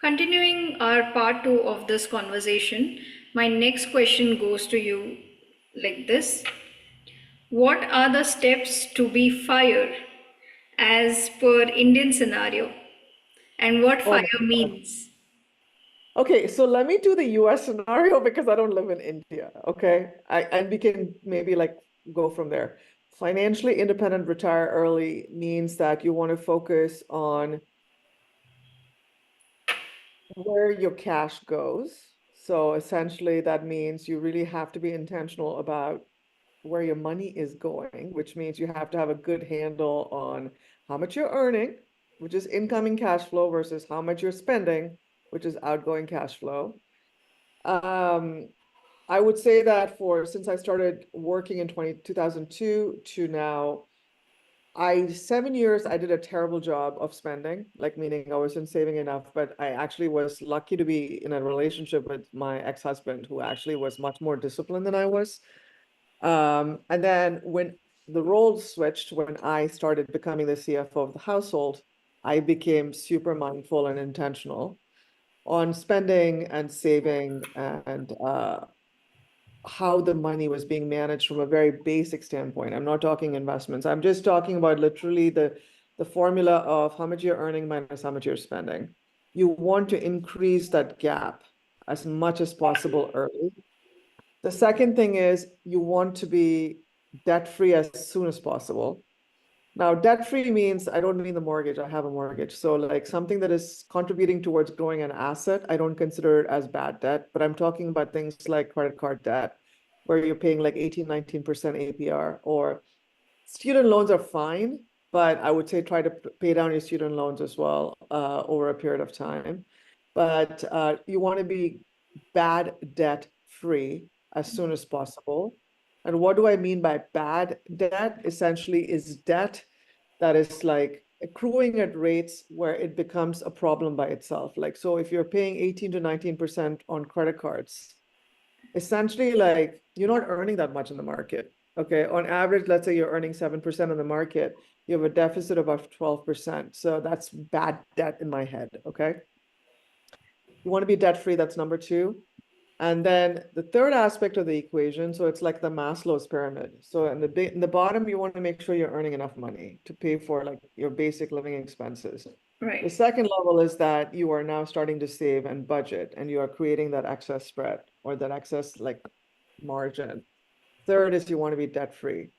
Continuing our part two of this conversation, my next question goes to you like this. What are the steps to be FIRE as per Indian scenario and what Oh my FIRE God. means? Okay, so let me do the US scenario because I don't live in India. Okay. And we can maybe like go from there. Financially independent retire early means that you want to focus on where your cash goes. So essentially that means you really have to be intentional about where your money is going, which means you have to have a good handle on how much you're earning, which is incoming cash flow, versus how much you're spending, which is outgoing cash flow. Um, I would say that since I started working in 2002 to now, 7 years, I did a terrible job of spending, like meaning I wasn't saving enough, but I actually was lucky to be in a relationship with my ex-husband who actually was much more disciplined than I was. And then when the roles switched, when I started becoming the CFO of the household, I became super mindful and intentional on spending and saving and how the money was being managed from a very basic standpoint. I'm not talking investments. I'm just talking about literally the formula of how much you're earning minus how much you're spending. You want to increase that gap as much as possible early. The second thing is you want to be debt-free as soon as possible. Now, debt-free means I don't mean the mortgage. I have a mortgage. So like something that is contributing towards growing an asset, I don't consider it as bad debt, but I'm talking about things like credit card debt, where you're paying like 18, 19% APR, or student loans are fine, but I would say try to pay down your student loans as well over a period of time. But you want to be bad debt free as soon as possible. And what do I mean by bad debt? Essentially, is debt that is like accruing at rates where it becomes a problem by itself. Like, so if you're paying 18 to 19% on credit cards, essentially like you're not earning that much in the market. Okay. On average, let's say you're earning 7% in the market, you have a deficit of about 12%. So that's bad debt in my head. Okay. You want to be debt free. That's number two. And then the third aspect of the equation, so it's like the Maslow's pyramid. So in the bottom, you want to make sure you're earning enough money to pay for like your basic living expenses. The Right. second level is that you are now starting to save and budget, and you are creating that excess spread or that excess like margin. Third is you want to be debt free.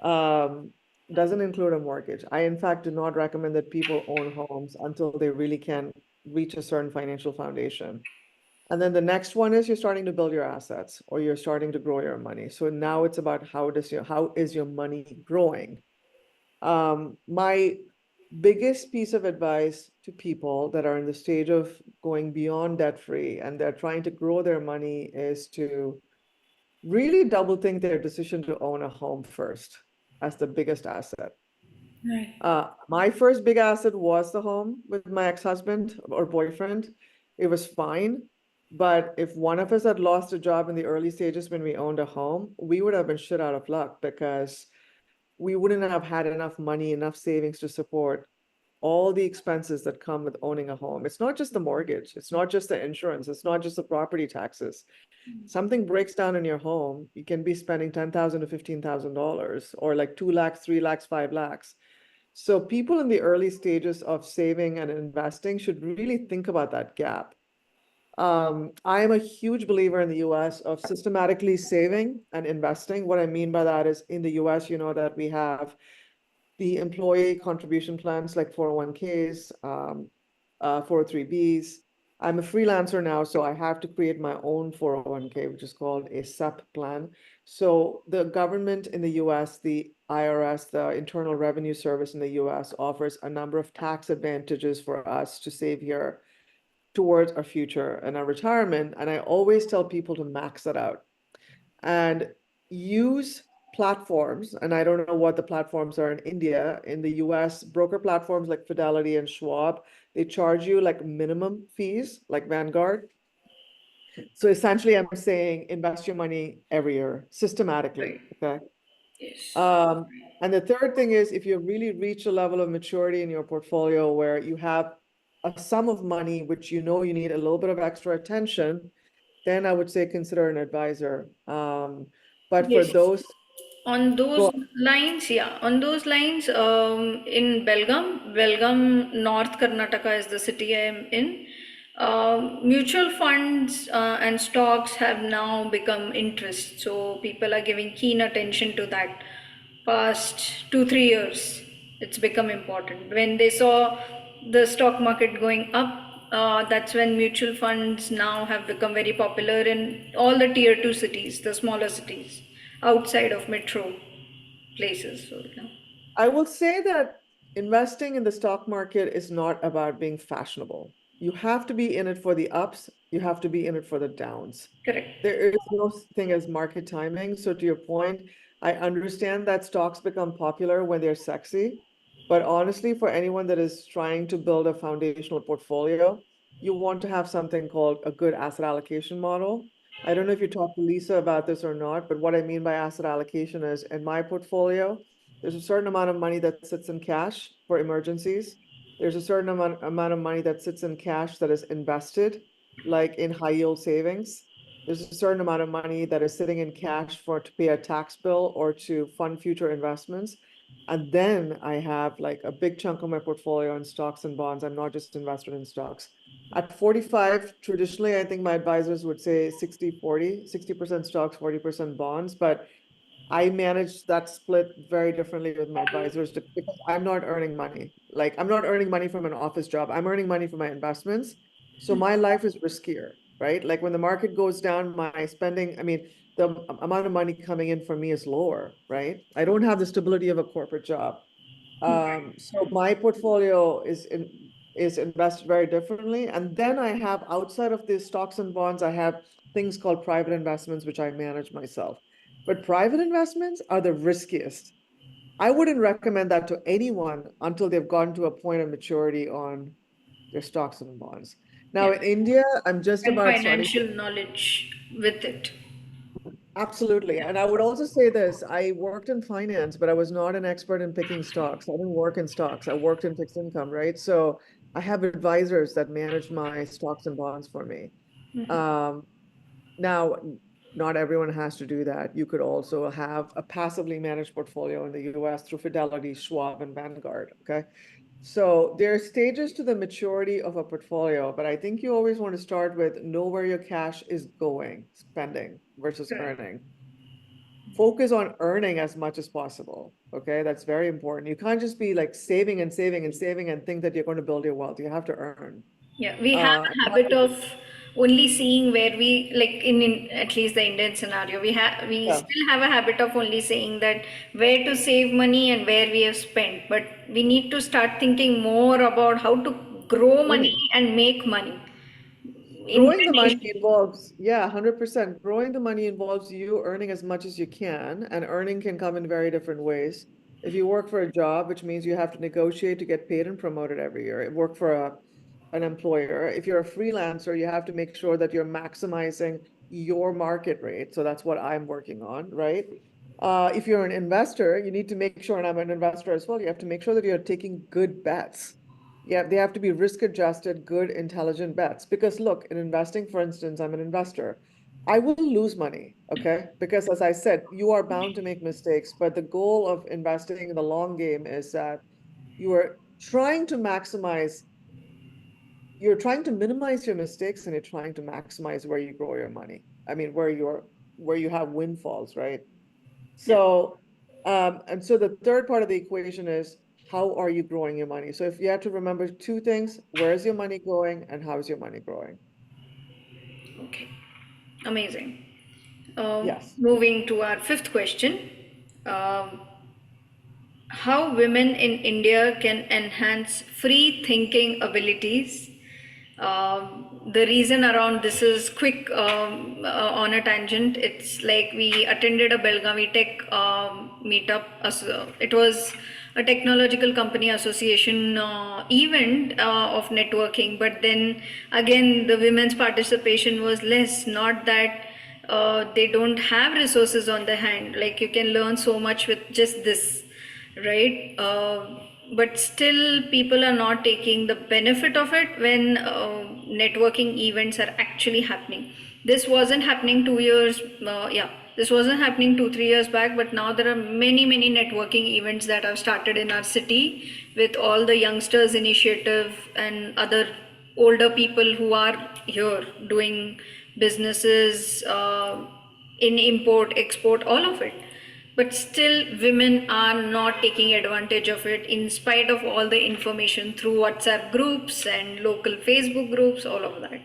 Um, doesn't include a mortgage. I, in fact, do not recommend that people own homes until they really can reach a certain financial foundation. And then the next one is you're starting to build your assets or you're starting to grow your money. So now it's about how is your money growing? My biggest piece of advice to people that are in the stage of going beyond debt free and they're trying to grow their money is to really double think their decision to own a home first as the biggest asset. Right. My first big asset was the home with my ex-husband or boyfriend. It was fine. But if one of us had lost a job in the early stages when we owned a home, we would have been shit out of luck because we wouldn't have had enough money, enough savings to support all the expenses that come with owning a home. It's not just the mortgage, it's not just the insurance, it's not just the property taxes. Something breaks down in your home, you can be spending 10,000 to $15,000 or like 2 lakhs, 3 lakhs, 5 lakhs. So people in the early stages of saving and investing should really think about that gap. I am a huge believer in the US of systematically saving and investing. What I mean by that is in the US, you know that we have the employee contribution plans like 401ks, 403bs. I'm a freelancer now, so I have to create my own 401k, which is called a SEP plan. So the government in the US, the IRS, the Internal Revenue Service in the US, offers a number of tax advantages for us to save here towards our future and our retirement. And I always tell people to max that out and use platforms. And I don't know what the platforms are in India. In the US, broker platforms like Fidelity and Schwab, they charge you like minimum fees, like Vanguard. So essentially, I'm saying invest your money every year systematically. Okay. Yes. And the third thing is if you really reach a level of maturity in your portfolio where you have a sum of money, which you know you need a little bit of extra attention, then I would say consider an advisor. But for Yes. those, On those go lines, yeah, on those lines, in Belgaum, North Karnataka is the city I am in. Mutual funds and stocks have now become interest, so people are giving keen attention to that. Past 2 3 years, it's become important. When they saw the stock market going up, that's when mutual funds now have become very popular in all the tier two cities, the smaller cities outside of metro places. So, yeah, I will say that investing in the stock market is not about being fashionable. You have to be in it for the ups, you have to be in it for the downs. correct. There is no thing as market timing. So to your point, I understand that stocks become popular when they're sexy, but honestly, for anyone that is trying to build a foundational portfolio, you want to have something called a good asset allocation model. I don't know if you talked to Lisa about this or not, but what I mean by asset allocation is in my portfolio, there's a certain amount of money that sits in cash for emergencies. There's a certain amount of money that sits in cash that is invested, like in high yield savings. There's a certain amount of money that is sitting in cash for to pay a tax bill or to fund future investments. And then I have like a big chunk of my portfolio in stocks and bonds. I'm not just invested in stocks. At 45, traditionally, I think my advisors would say 60-40, 60% stocks, 40% bonds. But I manage that split very differently with my advisors because I'm not earning money. Like I'm not earning money from an office job. I'm earning money from my investments. So my life is riskier, right? Like when the market goes down, my spending, I mean, the amount of money coming in for me is lower, right? I don't have the stability of a corporate job. So my portfolio is invested very differently. And then I have outside of the stocks and bonds, I have things called private investments, which I manage myself. But private investments are the riskiest. I wouldn't recommend that to anyone until they've gotten to a point of maturity on their stocks and bonds. Now Yeah, in India, I'm just and about starting. financial knowledge with it. Absolutely. And I would also say this, I worked in finance, but I was not an expert in picking stocks. I didn't work in stocks. I worked in fixed income, right? So I have advisors that manage my stocks and bonds for me. Um, Now, not everyone has to do that. You could also have a passively managed portfolio in the US through Fidelity, Schwab, and Vanguard. Okay. So there are stages to the maturity of a portfolio, but I think you always want to start with know where your cash is going, spending versus Correct. earning. Focus on earning as much as possible. Okay. That's very important. You can't just be like saving and saving and saving and think that you're going to build your wealth. You have to earn. Yeah, we have Uh, a habit of only seeing where we like in at least the Indian scenario. We yeah. still have a habit of only saying that where to save money and where we have spent, but we need to start thinking more about how to grow money Earning. and make money in Growing the money addition. involves, yeah, 100%. Growing the money involves you earning as much as you can, and earning can come in very different ways. If you work for a job, which means you have to negotiate to get paid and promoted every year, work for an employer. If you're a freelancer, you have to make sure that you're maximizing your market rate. So that's what I'm working on, right? If you're an investor, you need to make sure, and I'm an investor as well, you have to make sure that you're taking good bets. Yeah, they have to be risk adjusted, good, intelligent bets. Because look, in investing, for instance, I'm an investor. I will lose money, okay? Because as I said, you are bound to make mistakes, but the goal of investing in the long game is that you are trying to maximize, you're trying to minimize your mistakes and you're trying to maximize where you grow your money. I mean, where you have windfalls, right? Yeah. So, and so the third part of the equation is how are you growing your money? So if you have to remember two things, where is your money going and how is your money growing? Okay. Amazing. Yes. Moving to our fifth question. Um, how women in India can enhance free thinking abilities. The reason around this is quick on a tangent. It's like we attended a Belgavi Tech meetup. It was a technological company association event of networking, but then again, the women's participation was less. Not that they don't have resources on the hand, like you can learn so much with just this, right? but still people are not taking the benefit of it when networking events are actually happening. This wasn't happening 2 years, yeah, this wasn't happening 2 3 years back, but now there are many networking events that have started in our city with all the youngsters initiative and other older people who are here doing businesses, in import export, all of it. But still women are not taking advantage of it in spite of all the information through WhatsApp groups and local Facebook groups, all of that.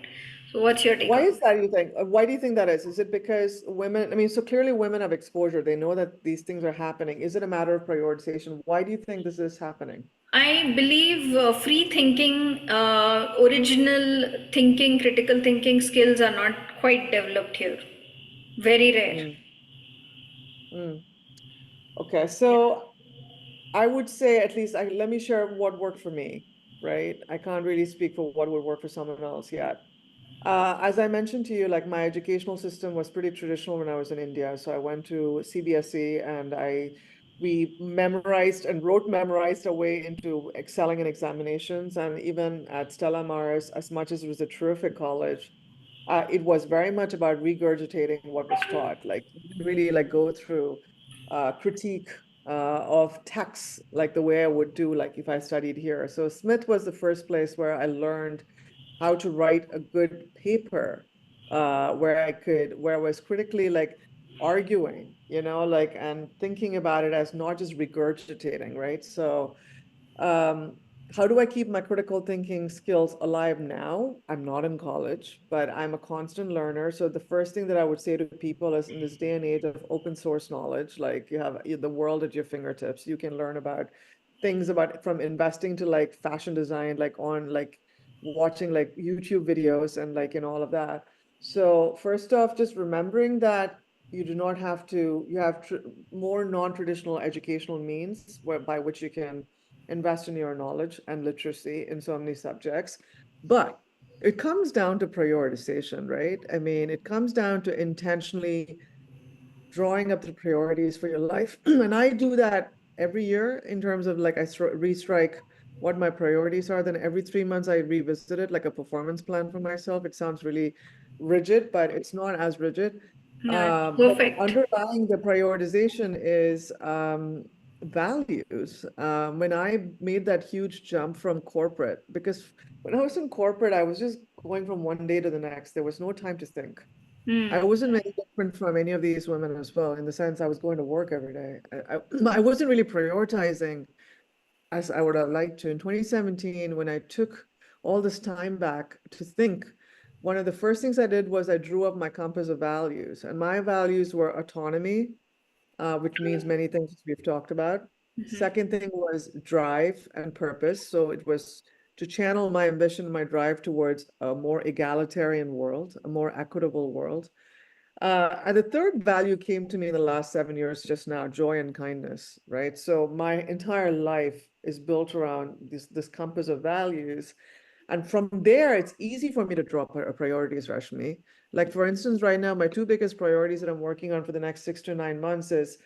So what's your take Why on is it? that, you think? Why do you think that is? Is it because women, I mean, so clearly women have exposure. They know that these things are happening. Is it a matter of prioritization? Why do you think this is happening? I believe free thinking, original thinking, critical thinking skills are not quite developed here. Very rare. Mm, mm. Okay, Yeah. so I would say at least let me share what worked for me, right? I can't really speak for what would work for someone else yet. As I mentioned to you, like my educational system was pretty traditional when I was in India. So I went to CBSE and we memorized our way into excelling in examinations. And even at Stella Maris, as much as it was a terrific college, it was very much about regurgitating what was taught. Like you didn't really like go through critique of texts like the way I would do like if I studied here. So Smith was the first place where I learned how to write a good paper, where I was critically like arguing, like and thinking about it as not just regurgitating, right? So um, how do I keep my critical thinking skills alive now? I'm not in college, but I'm a constant learner. So the first thing that I would say to people is in this day and age of open source knowledge, like you have the world at your fingertips, you can learn about things about from investing to like fashion design, like on like watching like YouTube videos and like in all of that. So first off, just remembering that you do not have to, you have more non-traditional educational means by which you can invest in your knowledge and literacy in so many subjects. But it comes down to prioritization, right? I mean, it comes down to intentionally drawing up the priorities for your life. And I do that every year in terms of like I restrike what my priorities are. Then every 3 months I revisit it like a performance plan for myself. It sounds really rigid, but it's not as rigid. No, it's But perfect. underlying the prioritization is values. When I made that huge jump from corporate, because when I was in corporate, I was just going from one day to the next. There was no time to think. I Hmm. wasn't very different from any of these women as well, in the sense I was going to work every day. I wasn't really prioritizing as I would have liked to. In 2017, when I took all this time back to think, one of the first things I did was I drew up my compass of values. And my values were autonomy, which means many things we've talked about. Second thing was drive and purpose. So it was to channel my ambition and my drive towards a more egalitarian world, a more equitable world. And the third value came to me in the last 7 years just now, joy and kindness, right? So my entire life is built around this compass of values. And from there, it's easy for me to drop priorities, Rashmi. Like, for instance, right now, my two biggest priorities that I'm working on for the next 6 to 9 months is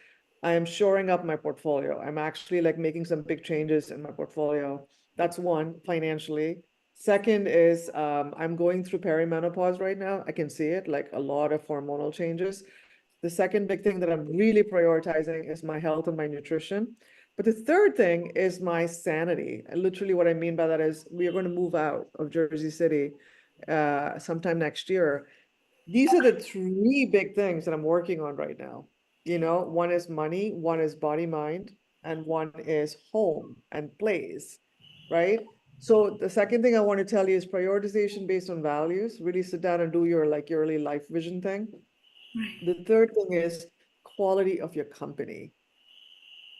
I am shoring up my portfolio. I'm actually like making some big changes in my portfolio. That's one, financially. Second is I'm going through perimenopause right now. I can see it, like a lot of hormonal changes. The second big thing that I'm really prioritizing is my health and my nutrition. But the third thing is my sanity. And literally, what I mean by that is we are going to move out of Jersey City sometime next year. These are the three big things that I'm working on right now. One is money, one is body, mind, and one is home and place, right? So the second thing I want to tell you is prioritization based on values. Really sit down and do your like yearly life vision thing. The third thing is quality of your company.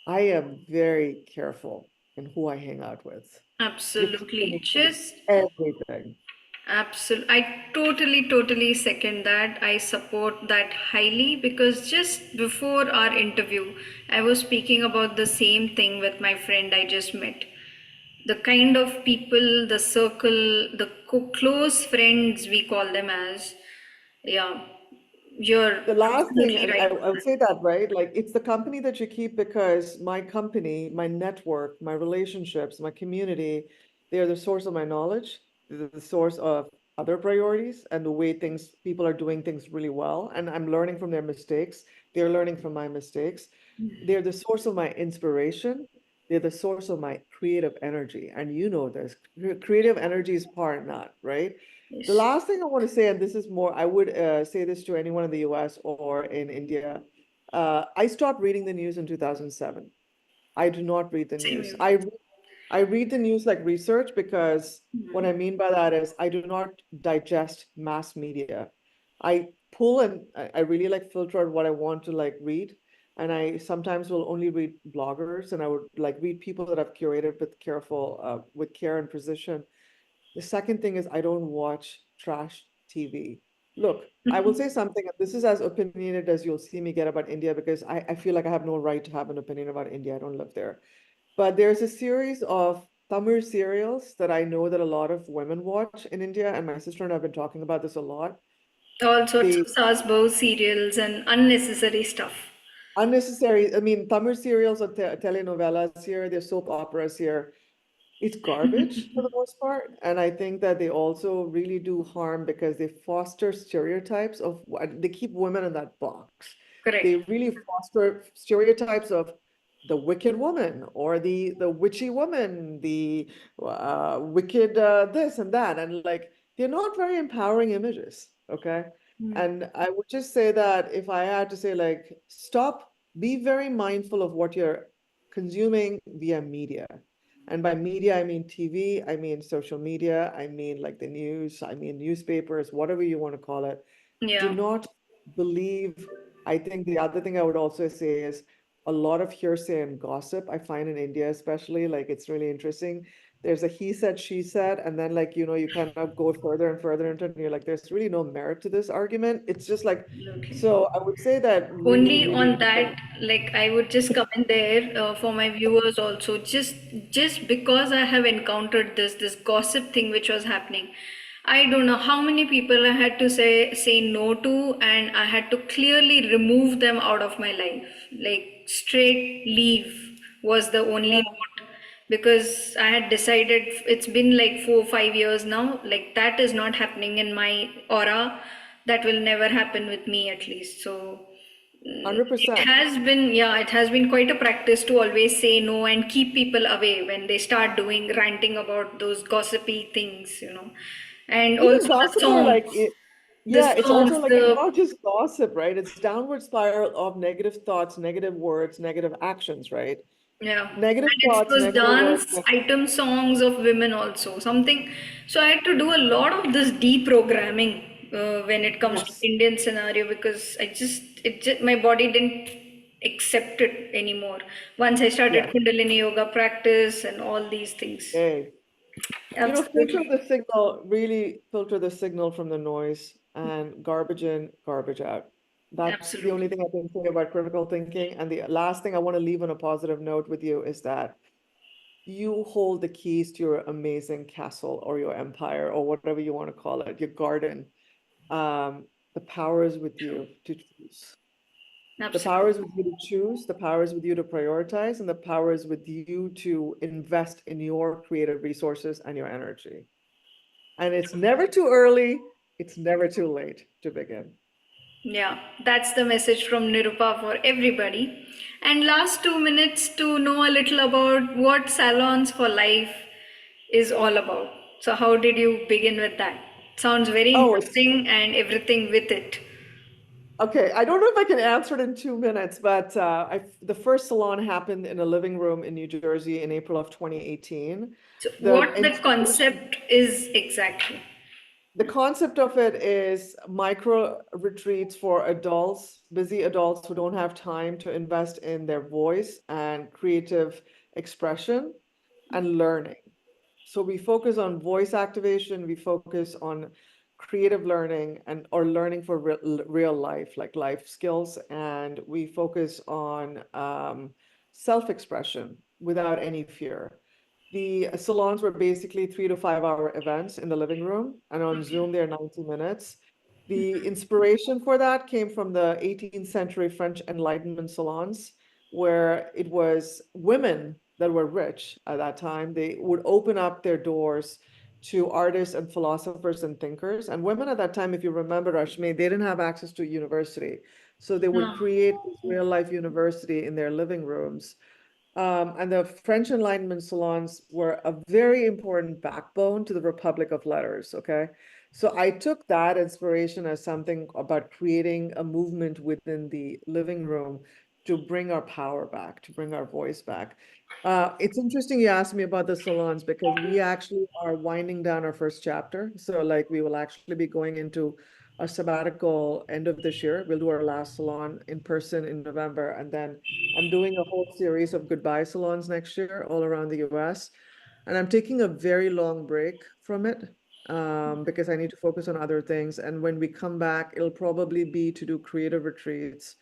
I am very careful in who I hang out with. Your Absolutely. company is Just everything. absolutely. I totally second that. I support that highly because just before our interview, I was speaking about the same thing with my friend I just met. The kind of people, the circle, the close friends we call them as, yeah, You're The last thing, absolutely and right. I would say that, right? Like it's the company that you keep because my company, my network, my relationships, my community, they are the source of my knowledge, they're the source of other priorities and the way things people are doing things really well. And I'm learning from their mistakes. They're learning from my mistakes. They're the source of my inspiration. They're the source of my creative energy. And you know this. Creative energy is par none, right? The Yes, last thing I want to say, and this is more, I would say this to anyone in the US or in India. I stopped reading the news in 2007. I do not read the same news. here. I read the news like research because what Hmm. I mean by that is I do not digest mass media. I pull and I really like filter out what I want to like read. And I sometimes will only read bloggers and I would like read people that I've curated with care and precision. The second thing is I don't watch trash TV. Look, I will say something, and this is as opinionated as you'll see me get about India because I feel like I have no right to have an opinion about India. I don't live there. But there's a series of Tamil serials that I know that a lot of women watch in India, and my sister and I have been talking about this a lot. All sorts The of sasbo serials and unnecessary stuff. unnecessary, I mean, Tamil serials or telenovelas here, they're soap operas here. It's garbage for the most part. And I think that they also really do harm because they foster stereotypes of what they keep women in that box. They Correct. really foster stereotypes of the wicked woman or the witchy woman, the wicked this and that. And like they're not very empowering images. Okay. And I would just say that if I had to say, like, stop, be very mindful of what you're consuming via media. And by media, I mean TV, I mean social media, I mean like the news, I mean newspapers, whatever you want to call it. Do Yeah, not believe. I think the other thing I would also say is a lot of hearsay and gossip. I find in India, especially, like it's really interesting. There's a he said, she said, and then like, you kind of go further and further into it, and you're like, there's really no merit to this argument. It's just like, absolutely. so I would say that really, Only really on that, like I would just come in there for my viewers also. Just because I have encountered this gossip thing which was happening, I don't know how many people I had to say no to, and I had to clearly remove them out of my life. Like straight leave was the only yeah, note, because I had decided it's been like 4 5 years now. Like that is not happening in my aura. That will never happen with me at least. So it 100%. has been, yeah, it has been quite a practice to always say no and keep people away when they start doing ranting about those gossipy things. And Even also the gossip or songs, like it, the yeah, it's songs, also like it's the not just gossip, right? It's downward spiral of negative thoughts, negative words, negative actions, right? yeah, Negative and it's thoughts, those negative words. dance item songs of women also something. So I had to do a lot of this deprogramming when it comes to Yes. Indian scenario, because my body didn't accept it anymore once I started Yes. Kundalini yoga practice and all these things. Hey, filter Absolutely, the signal, really filter the signal from the noise and garbage in, garbage out. That's the only absolutely. thing I can say about critical thinking. And the last thing I want to leave on a positive note with you is that you hold the keys to your amazing castle or your empire or whatever you want to call it, your garden. The power is with you to choose. The power Absolutely. is with you to choose, the power is with you to prioritize, and the power is with you to invest in your creative resources and your energy. And it's never too early, it's never too late to begin. Yeah, that's the message from Nirupa for everybody. And last 2 minutes to know a little about what Salons for Life is all about. So, how did you begin with that? Sounds very Oh, it's interesting and everything with it. okay. I don't know if I can answer it in 2 minutes, but the first salon happened in a living room in New Jersey in April of 2018. So, The what the inspiration concept is exactly. The concept of it is micro retreats for adults, busy adults who don't have time to invest in their voice and creative expression and learning. So we focus on voice activation, we focus on creative learning and or learning for real life, like life skills, and we focus on self-expression without any fear. The salons were basically 3 to 5 hour events in the living room, and on Zoom they're 90 minutes. The inspiration for that came from the 18th century French Enlightenment salons, where it was women that were rich at that time. They would open up their doors to artists and philosophers and thinkers. And women at that time, if you remember, Rashmi, they didn't have access to university. So they would Ah, create this real life university in their living rooms. And the French Enlightenment salons were a very important backbone to the Republic of Letters. Okay. So I took that inspiration as something about creating a movement within the living room to bring our power back, to bring our voice back. It's interesting you asked me about the salons because we actually are winding down our first chapter. So like we will actually be going into a sabbatical end of this year. We'll do our last salon in person in November, and then I'm doing a whole series of goodbye salons next year all around the US. And I'm taking a very long break from it because I need to focus on other things. And when we come back, it'll probably be to do creative retreats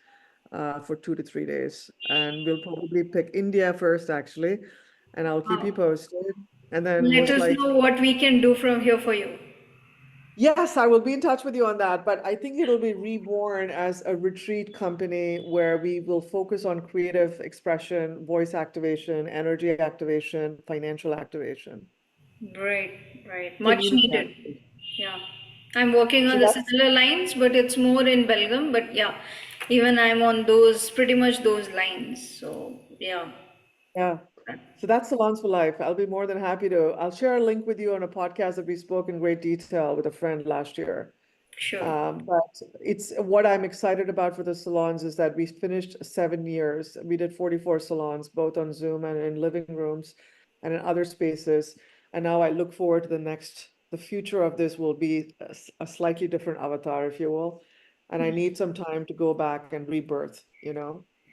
for 2 to 3 days. And we'll probably pick India first, actually. And I'll keep you wow. posted. And then Let most us likely, know what we can do from here for you. yes, I will be in touch with you on that, but I think it'll be reborn as a retreat company where we will focus on creative expression, voice activation, energy activation, financial activation, Right, right. Much community needed. activation. Yeah. I'm working So on the that's, similar lines, but it's more in Belgium. But yeah, even I'm on those, pretty much those lines. So yeah, yeah. So that's Salons for Life. I'll be more than happy to. I'll share a link with you on a podcast that we spoke in great detail with a friend last year. sure. But it's what I'm excited about for the salons is that we finished 7 years. We did 44 salons, both on Zoom and in living rooms and in other spaces. And now I look forward to the future of this will be a slightly different avatar, if you will. And I need some time to go back and rebirth,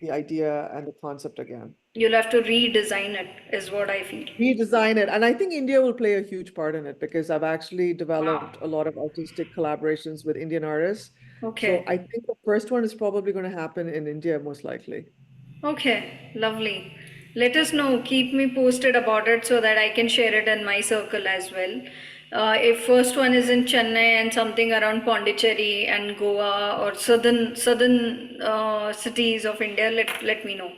the idea and the concept again. You'll have to redesign it, is what I feel. Redesign it. And I think India will play a huge part in it because I've actually Wow. developed a lot of artistic collaborations with Indian artists. So Okay. I think the first one is probably going to happen in India, most likely. Okay. Lovely. Let us know. Keep me posted about it so that I can share it in my circle as well. If first one is in Chennai and something around Pondicherry and Goa or southern cities of India, let me know.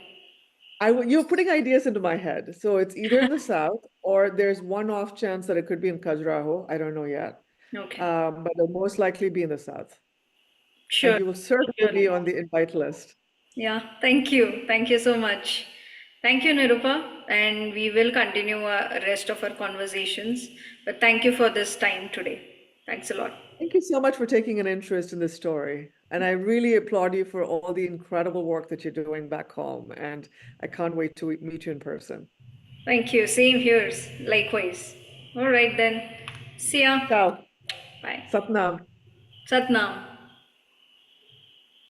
You're putting ideas into my head. So it's either in the south or there's one off chance that it could be in Khajuraho. I don't know yet. Okay. But it'll most likely be in the south. And Sure. you will certainly be Surely. on the invite list. Yeah. Thank you. Thank you so much. Thank you, Nirupa. And we will continue rest of our conversations. But thank you for this time today. Thanks a lot. Thank you so much for taking an interest in this story. And I really applaud you for all the incredible work that you're doing back home. And I can't wait to meet you in person. Thank you. Same here. Likewise. All right then. See ya. Ciao. Bye. Satnam. Satnam.